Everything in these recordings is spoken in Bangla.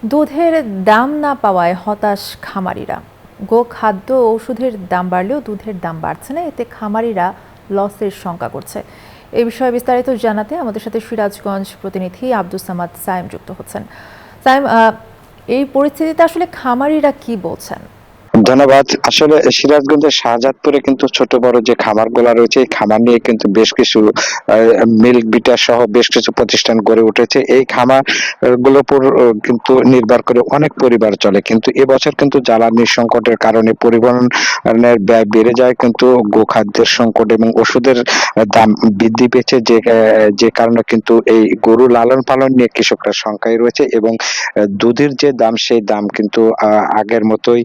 দুধের দাম না পাওয়ায় হতাশ খামারিরা। গোখাদ্য ও ওষুধের দাম বাড়লেও দুধের দাম বাড়ছে না, এতে খামারিরা লসের শঙ্কা করছে। এই বিষয়ে বিস্তারিত জানাতে আমাদের সাথে সিরাজগঞ্জ প্রতিনিধি আব্দুস সামাদ সায়েম যুক্ত হচ্ছেন। সায়েম, এই পরিস্থিতিতে আসলে খামারিরা কি বলছেন? ধন্যবাদ। আসলে সিরাজগঞ্জের শাহজাদপুরে কিন্তু ছোট বড় যে খামারগুলা রয়েছে, এই খামার নিয়ে কিন্তু বেশ কিছু মিল্ক বিটার সহ বেশ কিছু প্রতিষ্ঠান গড়ে উঠেছে। এই খামার গুলোর উপর কিন্তু নির্ভর করে অনেক পরিবার চলে। কিন্তু এবছর কিন্তু জ্বালানির সংকটের কারণে পরিবহনের ব্যয় বেড়ে যায়, কিন্তু গোখাদ্যের সংকট এবং ওষুধের দাম বৃদ্ধি পেয়েছে, যে কারণে কিন্তু এই গরু লালন পালন নিয়ে কৃষকরা শঙ্কায় রয়েছে এবং দুধের যে দাম সেই দাম কিন্তু আগের মতোই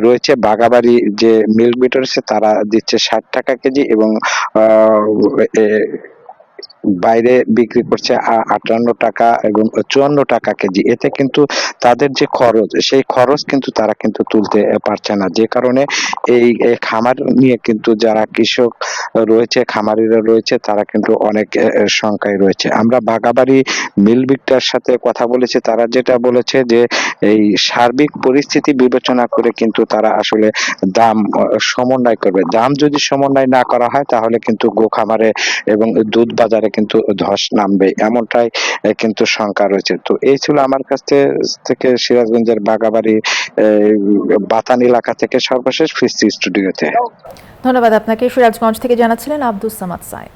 রয়েছে। বাগাবাড়ি যে মিল্ক বিটার আছে তারা দিচ্ছে ৬০ টাকা কেজি এবং এ বাইরে বিক্রি করছে ৫৮ টাকা এবং ৫৪ টাকা কেজি। এতে কিন্তু তাদের যে খরচ, সেই খরচ কিন্তু তারা কিন্তু তুলতে পারছে না। যে কারণে এই খামার নিয়ে কিন্তু যারা কৃষক রয়েছে, খামারিরা রয়েছে, তারা কিন্তু অনেক শঙ্কায় রয়েছে। আমরা বাগাবাড়ি মিল বিক্রেতার সাথে কথা বলেছি। তারা যেটা বলেছে যে এই সার্বিক পরিস্থিতি বিবেচনা করে কিন্তু তারা আসলে দাম সমন্বয় করবে। দাম যদি সমন্বয় না করা হয় তাহলে কিন্তু খামারে এবং দুধ বাজারে কিন্তু ধস নামবে, এমনটাই কিন্তু শঙ্কা রয়েছে। তো এই ছিল আমার কাছ থেকে সিরাজগঞ্জের বাগাবাড়ি বাতান এলাকা থেকে সর্বশেষ ফিরছি স্টুডিওতে। ধন্যবাদ আপনাকে। সিরাজগঞ্জ থেকে জানাচ্ছিলেন আব্দুস সামাদ সায়েম।